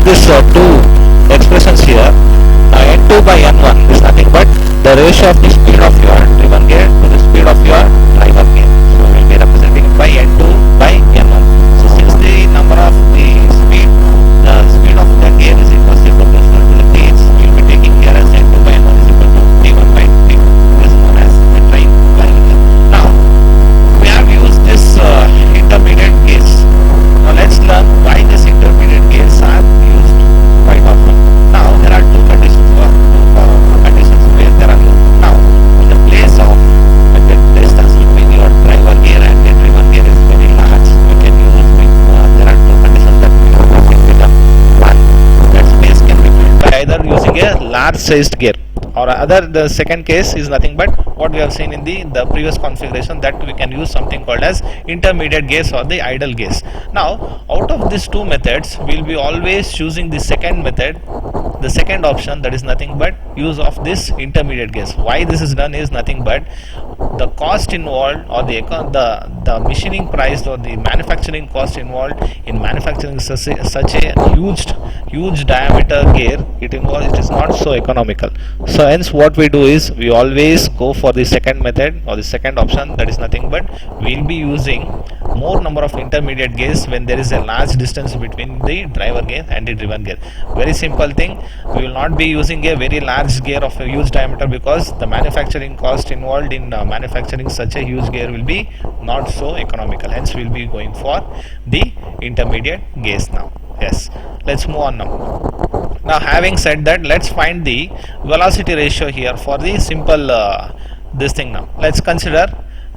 this two expressions here, N2 by N1 is nothing but the ratio of the speed of your driven gear to the speed of your driver gear. So we will be representing by N2 by N1. So since the number of the speed of the gear is inversely proportional to the teeth, we will be taking here as N2 by N1 is equal to T1 by T2. This is known as the train value. Now we have used this intermediate gauge. Now let's learn why these intermediate gauges are used quite often. Now there are two conditions where there are now in the place of the distance between your driver gear and the driven gear is very large. We can use there are two conditions that we can be done. One, that space can be filled by either using a large sized gear, or the second case is nothing but what we have seen in the previous configuration, that we can use something called as intermediate gauge or the idle gauge. Now out of these two methods we will be always choosing the second method, the second option, that is nothing but use of this intermediate gauge. Why this is done is nothing but the cost involved, or the machining price or the manufacturing cost involved in manufacturing such a huge diameter gear, it is not so economical. So hence what we do is we always go for the second method or the second option, that is nothing but we will be using more number of intermediate gauges when there is a large distance between the driver gear and the driven gear. Very simple thing, we will not be using a very large gear of a huge diameter because the manufacturing cost involved in manufacturing such a huge gear will be not so economical. Hence we will be going for the intermediate gauge now. Yes, let's move on now. Now having said that, let's find the velocity ratio here for the simple this thing. Now let's consider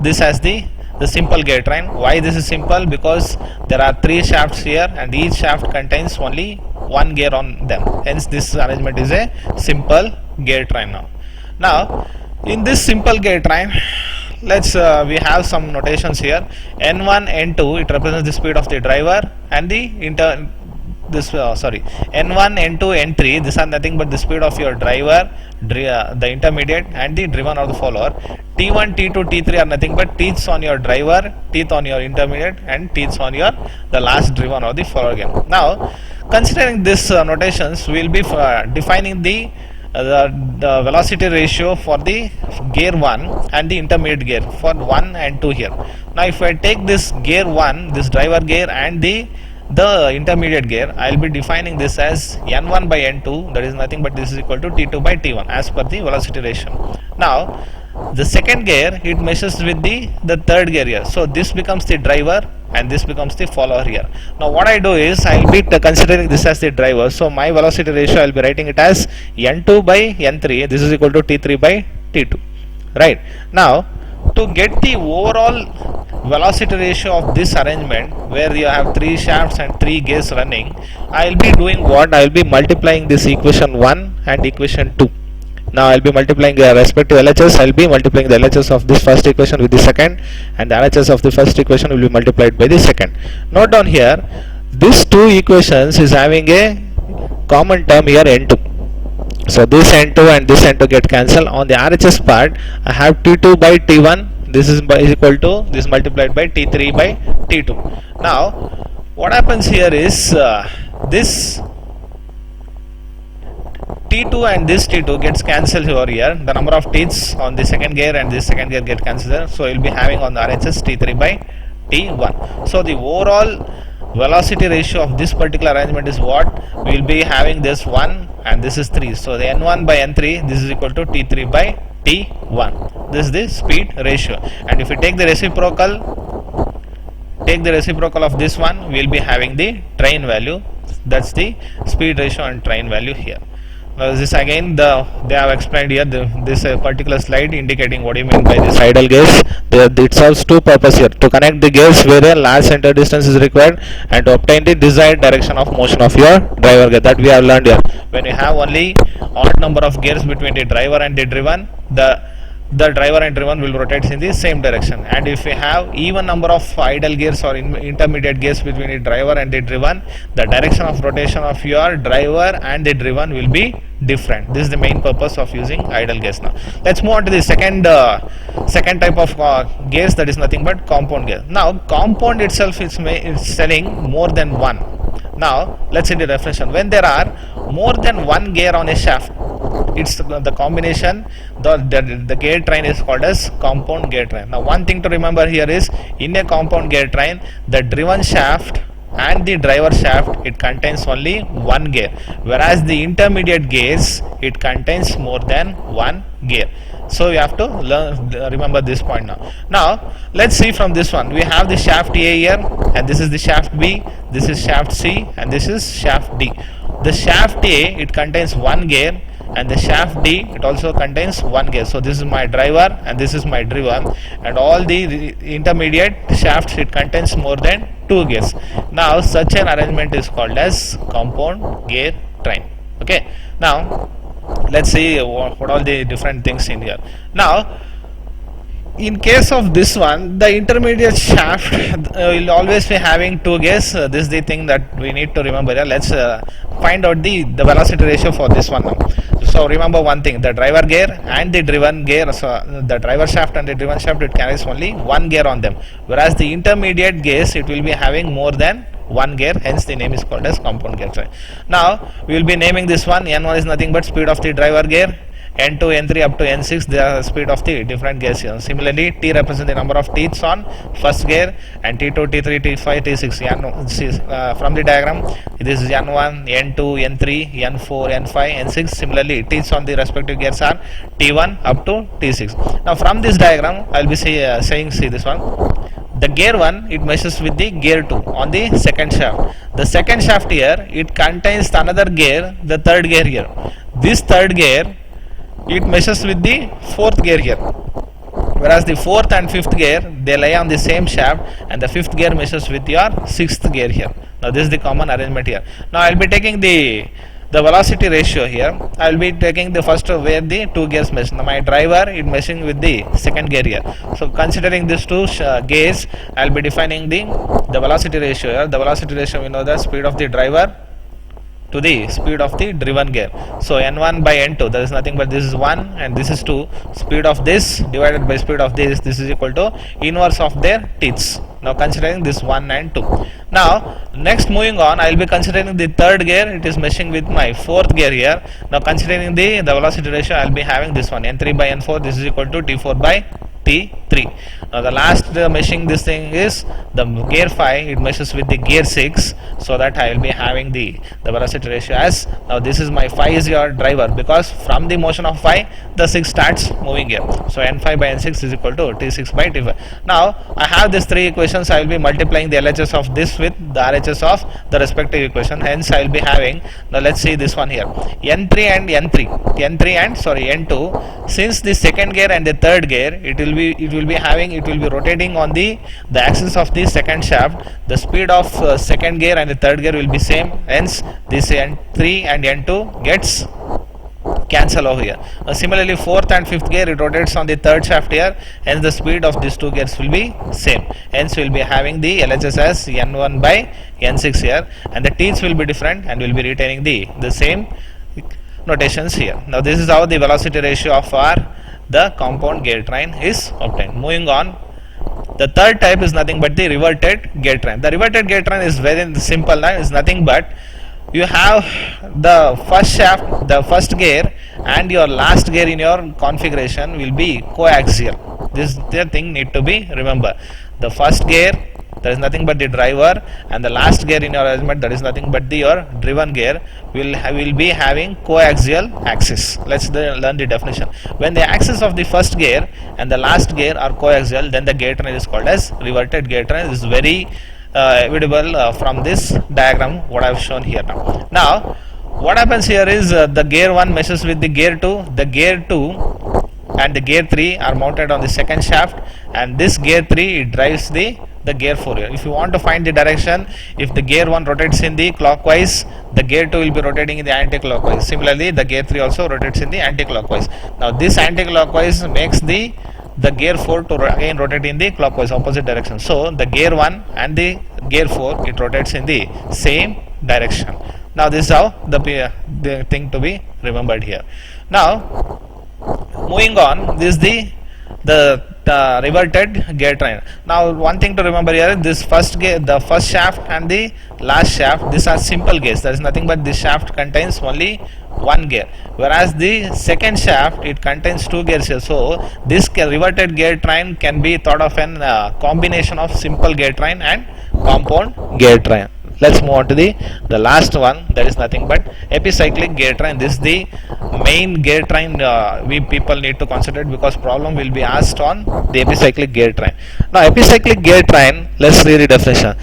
this as the simple gear train. Why this is simple? Because there are three shafts here and each shaft contains only one gear on them. Hence this arrangement is a simple gear train. Now in this simple gear train, let's we have some notations here. N1, N2, it represents the speed of the driver, and the N1, N2, N3, these are nothing but the speed of your driver, the intermediate, and the driven or the follower. T1, T2, T3 are nothing but teeths on your driver, teeth on your intermediate, and teeths on your the last driven or the follower gear. Now considering these notations, we will be defining the velocity ratio for the gear 1 and the intermediate gear for 1 and 2 here. Now if I take this gear 1, this driver gear, and the intermediate gear, I will be defining this as N1 by N2, that is nothing but this is equal to T2 by T1 as per the velocity ratio. Now the second gear, it meshes with the third gear here, so this becomes the driver and this becomes the follower here. Now what I do is I will be considering this as the driver, so my velocity ratio I will be writing it as N2 by N3, this is equal to T3 by T2, right? Now to get the overall velocity ratio of this arrangement where you have three shafts and three gears running, I will be doing what? I will be multiplying this equation 1 and equation 2. Now I will be multiplying respective LHS. I will be multiplying the LHS of this first equation with the second, and the LHS of the first equation will be multiplied by the second. Note down here, these two equations is having a common term here, N2. So this N2 and this N2 get cancelled. On the RHS part, I have T2 by T1. This is equal to this multiplied by T3 by T2. Now what happens here is this T2 and this T2 gets cancelled over here. The number of teeths on the second gear and this second gear get cancelled. So you will be having on the RHS T3 by T1. So the overall velocity ratio of this particular arrangement is what? We will be having this 1 and this is 3. So the N1 by N3, this is equal to T3 by T1. This is the speed ratio. And if we take the reciprocal of this one, we will be having the train value. That's the speed ratio and train value here. Now this again they have explained here this particular slide indicating what you mean by this idle gauge. It serves two purposes here: to connect the gauge where a large center distance is required, and to obtain the desired direction of motion of your driver gear. That we have learned here. When you have only odd number of gears between the driver and the driven, the driver and driven will rotate in the same direction, and if we have even number of idle gears or intermediate gears between the driver and the driven, the direction of rotation of your driver and the driven will be different. This is the main purpose of using idle gears. Now let's move on to the second type of gears, that is nothing but compound gear. Now compound itself is selling more than one. Now let's see the definition. When there are more than one gear on a shaft, it's the combination, the gear train is called as compound gear train. Now one thing to remember here is, in a compound gear train, the driven shaft and the driver shaft, it contains only one gear, whereas the intermediate gears, it contains more than one gear. So you have to remember this point. Now let's see from this one. We have the shaft A here, and this is the shaft B, this is shaft C, and this is shaft D. The shaft A, it contains one gear, and the shaft D, it also contains one gear. So this is my driver and this is my driven, and all the intermediate shafts, it contains more than two gears. Now such an arrangement is called as compound gear train. Okay, now let's see what all the different things in here. Now in case of this one, the intermediate shaft will always be having two gears. This is the thing that we need to remember here. Let's find out the velocity ratio for this one now. So remember one thing, the driver gear and the driven gear, so the driver shaft and the driven shaft, it carries only one gear on them, whereas the intermediate gears, it will be having more than one gear, hence the name is called as compound gear train. Now we will be naming this one. N1 is nothing but speed of the driver gear, N2, N3 up to N6, the speed of the different gears here. Similarly, T represents the number of teeths on first gear, and T2, T3, T5, T6. From the diagram, this is N1, N2, N3, N4, N5, N6. Similarly, teeths on the respective gears are T1 up to T6. Now from this diagram, I will be saying, see this one. The gear 1, it measures with the gear 2 on the second shaft. The second shaft here, it contains another gear, the third gear here. This third gear, it measures with the fourth gear here, whereas the fourth and fifth gear, they lie on the same shaft, and the fifth gear measures with your sixth gear here. Now this is the common arrangement here. Now I will be taking the velocity ratio here. I will be taking the first where the two gears mesh. Now my driver, it meshing with the second gear here. So considering these two gears, I will be defining the velocity ratio here. The velocity ratio, we know the speed of the driver to the speed of the driven gear. So N1 by N2, that is nothing but this is 1 and this is 2. Speed of this divided by speed of this is equal to inverse of their teeths. Now considering this 1 and 2. Now next moving on, I will be considering the third gear. It is meshing with my fourth gear here. Now considering the velocity ratio, I will be having this one, N3 by N4, this is equal to T4 by T3. Now the last meshing this thing is the gear 5, it meshes with the gear 6, so that I will be having the velocity ratio as, now this is my 5 is your driver, because from the motion of 5 the 6 starts moving here. So N5 by N6 is equal to T6 by T5. Now I have these three equations. I will be multiplying the LHS of this with the RHS of the respective equation, hence I will be having, now let's see this one here, N3 and N2, since the second gear and the third gear, it will be rotating on the axis of the second shaft. The speed of second gear and the third gear will be same, hence this N3 and N2 gets cancel over here. Similarly, fourth and fifth gear, it rotates on the third shaft here, hence the speed of these two gears will be same, hence we will be having the LHS as N1 by N6 here, and the teeths will be different and we will be retaining the same notations here. Now this is how the velocity ratio of the compound gear train is obtained. Moving on, the third type is nothing but the reverted gear train. The reverted gear train is very simple. Now is nothing but you have the first shaft, the first gear, and your last gear in your configuration will be coaxial. This the thing need to be remember. The first gear, there is nothing but the driver, and the last gear in your arrangement, that is nothing but your driven gear, will be having coaxial axis. Let's learn the definition. When the axis of the first gear and the last gear are coaxial, then the gear train is called as reverted gear train. This is very evident from this diagram what I have shown here now. Now what happens here is the gear 1 meshes with the gear 2. The gear 2 and the gear 3 are mounted on the second shaft, and this gear 3, it drives the gear 4 here. If you want to find the direction, if the gear 1 rotates in the clockwise, the gear 2 will be rotating in the anti-clockwise. Similarly, the gear 3 also rotates in the anti-clockwise. Now this anti-clockwise makes the gear 4 to again rotate in the clockwise opposite direction. So the gear 1 and the gear 4, it rotates in the same direction. Now this is how the thing to be remembered here. Now moving on, this is the the reverted gear train. Now one thing to remember here, this first gear, the first shaft and the last shaft, these are simple gears. There is nothing but this shaft contains only one gear, whereas the second shaft, it contains two gears here. So this reverted gear train can be thought of an combination of simple gear train and compound gear train. Let's move on to the last one, that is nothing but epicyclic gear train. This is the main gear train we people need to consider, because problem will be asked on the epicyclic gear train. Now epicyclic gear train, let's read the definition.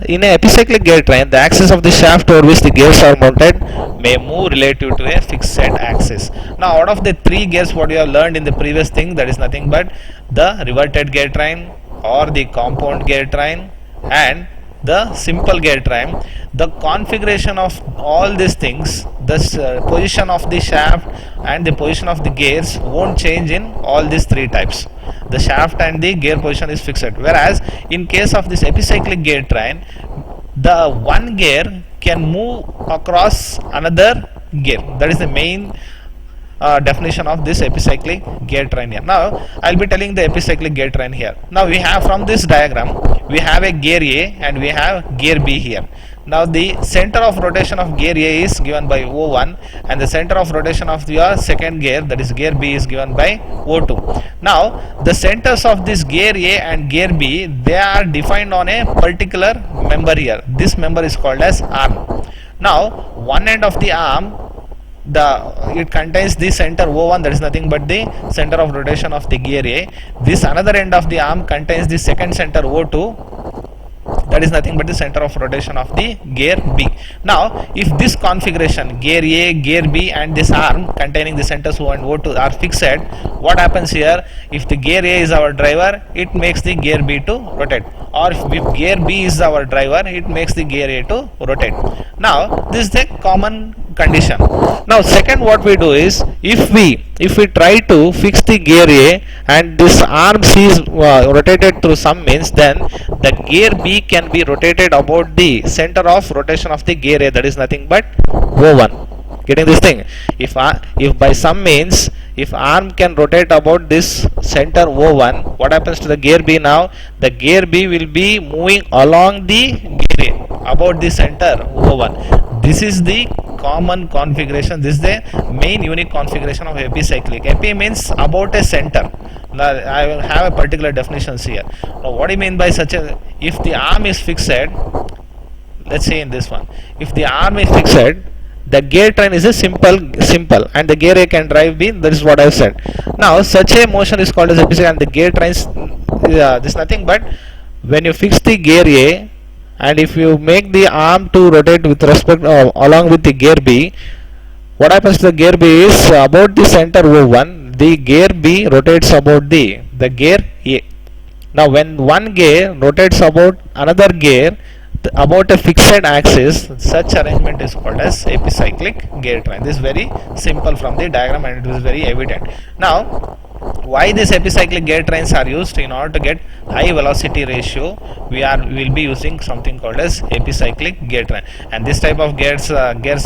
In an epicyclic gear train, the axis of the shaft over which the gears are mounted may move relative to a fixed axis. Now out of the three gears what you have learned in the previous thing, that is nothing but the reverted gear train or the compound gear train and the simple gear train. The configuration of all these things, the position of the shaft and the position of the gears won't change in all these three types. The shaft and the gear position is fixed, whereas in case of this epicyclic gear train, the one gear can move across another gear. That is the main definition of this epicyclic gear train here. Now I'll be telling the epicyclic gear train here. Now we have, from this diagram, we have a gear A and we have gear B here. Now the center of rotation of gear A is given by O1 and the center of rotation of your second gear, that is gear B, is given by O2. Now the centers of this gear A and gear B, they are defined on a particular member here. This member is called as arm. Now one end of the arm, it contains the center O1, that is nothing but the center of rotation of the gear A. This another end of the arm contains the second center O2, that is nothing but the center of rotation of the gear B. Now if this configuration, gear A, gear B and this arm containing the centers O and O2 are fixed, what happens here? If the gear A is our driver, it makes the gear B to rotate, or if gear B is our driver, it makes the gear A to rotate. Now this is the common condition. Now second, what we do is, if we try to fix the gear A and this arm C is rotated through some means, then the gear B can be rotated about the center of rotation of the gear A, that is nothing but O1. Getting this thing? If by some means, if arm can rotate about this center O1, what happens to the gear B now? The gear B will be moving along the gear A about the center O1. This is the common configuration. This is the main unique configuration of epicyclic. Epi means about a center. Now I will have a particular definitions here. Now what do you mean by such a, if the arm is fixed, let's say in this one, if the arm is fixed, the gear train is a simple and the gear A can drive B. That is what I have said. Now such a motion is called as epicyclic, and the gear trains, this is nothing but when you fix the gear A and if you make the arm to rotate with respect along with the gear B, what happens to the gear B is about the center O1, the gear B rotates about the gear A. Now when one gear rotates about another gear about a fixed axis, such arrangement is called as epicyclic gear train. This is very simple from the diagram and it is very evident. Now why these epicyclic gear trains are used? In order to get high velocity ratio, we will be using something called as epicyclic gear train, and this type of gears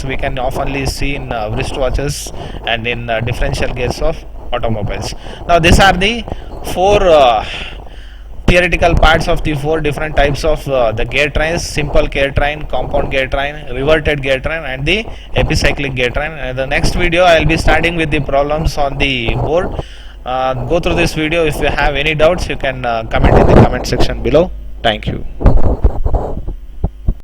we can oftenly see in wristwatches and in differential gears of automobiles. Now these are the four theoretical parts of the four different types of the gear trains: simple gear train, compound gear train, reverted gear train and the epicyclic gear train. In the next video I will be starting with the problems on the board. Go through this video. If you have any doubts, you can comment in the comment section below. Thank you.